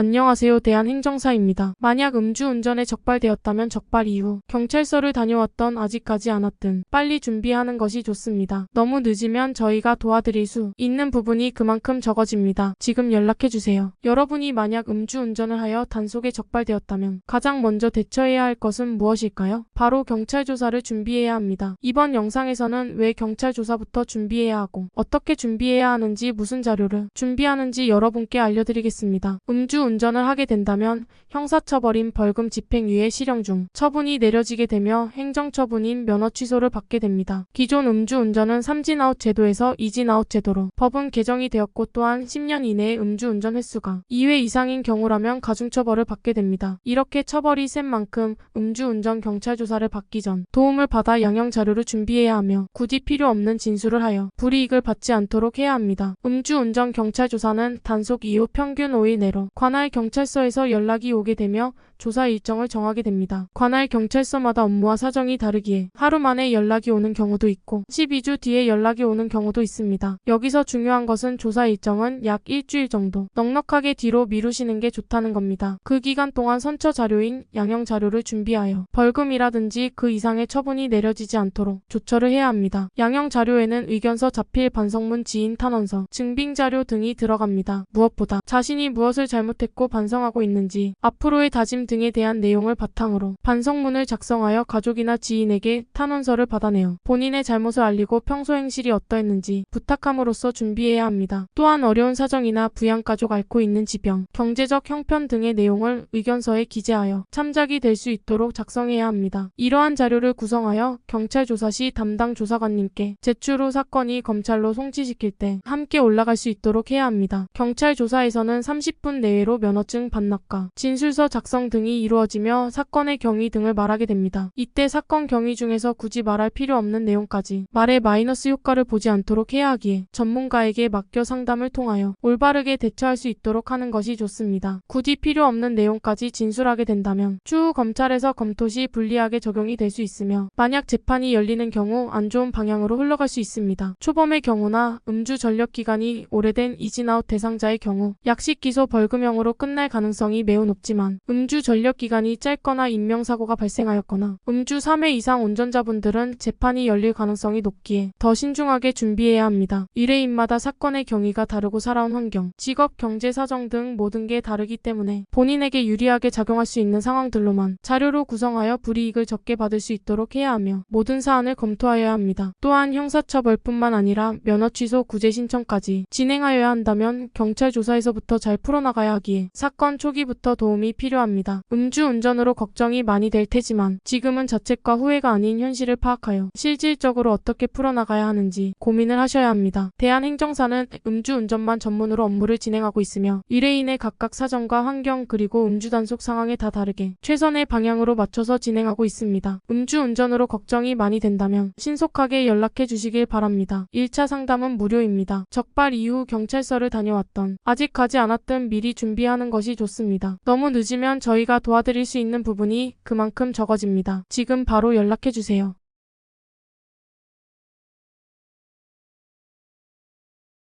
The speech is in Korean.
안녕하세요. 대한행정사입니다. 만약 음주운전에 적발되었다면 적발 이후 경찰서를 다녀왔던 아직까지 않았든 빨리 준비하는 것이 좋습니다. 너무 늦으면 저희가 도와드릴 수 있는 부분이 그만큼 적어집니다. 지금 연락해주세요. 여러분이 만약 음주운전을 하여 단속에 적발되었다면 가장 먼저 대처해야 할 것은 무엇일까요? 바로 경찰 조사를 준비해야 합니다. 이번 영상에서는 왜 경찰 조사부터 준비해야 하고 어떻게 준비해야 하는지 무슨 자료를 준비하는지 여러분께 알려드리겠습니다. 음주운전을 하게 된다면 형사처벌인 벌금 집행유예 실형 중 처분이 내려지게 되며 행정처분인 면허 취소를 받게 됩니다. 기존 음주운전은 3진아웃 제도에서 2진아웃 제도로 법은 개정이 되었고 또한 10년 이내의 음주운전 횟수가 2회 이상인 경우라면 가중처벌을 받게 됩니다. 이렇게 처벌이 센 만큼 음주운전 경찰조사를 받기 전 도움을 받아 양형자료를 준비해야 하며 굳이 필요 없는 진술을 하여 불이익을 받지 않도록 해야 합니다. 음주운전 경찰조사는 단속 이후 평균 5일 내로 관할 경찰서에서 연락이 오게 되며 조사 일정을 정하게 됩니다. 관할 경찰서마다 업무와 사정이 다르기에 하루 만에 연락이 오는 경우도 있고 12주 뒤에 연락이 오는 경우도 있습니다. 여기서 중요한 것은 조사 일정은 약 일주일 정도 넉넉하게 뒤로 미루시는 게 좋다는 겁니다. 그 기간 동안 선처 자료인 양형 자료를 준비하여 벌금이라든지 그 이상의 처분이 내려지지 않도록 조처를 해야 합니다. 양형 자료에는 의견서, 자필, 반성문, 지인 탄원서, 증빙 자료 등이 들어갑니다. 무엇보다 자신이 무엇을 잘못했고 반성하고 있는지, 앞으로의 다짐 등에 대한 내용을 바탕으로 반성문을 작성하여 가족이나 지인에게 탄원서를 받아내어 본인의 잘못을 알리고 평소 행실이 어떠했는지 부탁함으로써 준비해야 합니다. 또한 어려운 사정이나 부양가족, 앓고 있는 지병, 경제적 형편 등의 내용을 의견서에 기재하여 참작이 될 수 있도록 작성해야 합니다. 이러한 자료를 구성하여 경찰 조사 시 담당 조사관님께 제출 후 사건이 검찰로 송치시킬 때 함께 올라갈 수 있도록 해야 합니다. 경찰 조사에서는 30분 내외로 면허증 반납과 진술서 작성 등이 이루어지며 사건의 경위 등을 말하게 됩니다. 이때 사건 경위 중에서 굳이 말할 필요 없는 내용까지 말에 마이너스 효과를 보지 않도록 해야 하기에 전문가에게 맡겨 상담을 통하여 올바르게 대처할 수 있도록 하는 것이 좋습니다. 굳이 필요 없는 내용까지 진술하게 된다면 추후 검찰에서 검토 시 불리하게 적용이 될 수 있으며 만약 재판이 열리는 경우 안 좋은 방향으로 흘러갈 수 있습니다. 초범의 경우나 음주 전력 기간이 오래된 이진아웃 대상자의 경우 약식 기소 벌금형으로 끝날 가능성이 매우 높지만 음주 전력 기간이 짧거나 인명사고가 발생하였거나 음주 3회 이상 운전자분들은 재판이 열릴 가능성이 높기에 더 신중하게 준비해야 합니다. 의뢰인마다 사건의 경위가 다르고 살아온 환경, 직업, 경제 사정 등 모든 게 다르기 때문에 본인에게 유리하게 작용할 수 있는 상황들로만 자료로 구성하여 불이익을 적게 받을 수 있도록 해야 하며 모든 사안을 검토하여야 합니다. 또한 형사처벌뿐만 아니라 면허 취소, 구제 신청까지 진행하여야 한다면 경찰 조사에서부터 잘 풀어나가야 하기에 사건 초기부터 도움이 필요합니다. 음주운전으로 걱정이 많이 될 테지만 지금은 자책과 후회가 아닌 현실을 파악하여 실질적으로 어떻게 풀어나가야 하는지 고민을 하셔야 합니다. 대한행정사는 음주운전만 전문으로 업무를 진행하고 있으며 의뢰인의 각각 사정과 환경 그리고 음주단속 상황에 다 다르게 최선의 방향으로 맞춰서 진행하고 있습니다. 음주운전으로 걱정이 많이 된다면 신속하게 연락해 주시길 바랍니다. 1차 상담은 무료입니다. 적발 이후 경찰서를 다녀왔던 아직 가지 않았든 미리 준비하는 것이 좋습니다. 너무 늦으면 저희가 도와드릴 수 있는 부분이 그만큼 적어집니다. 지금 바로 연락해 주세요.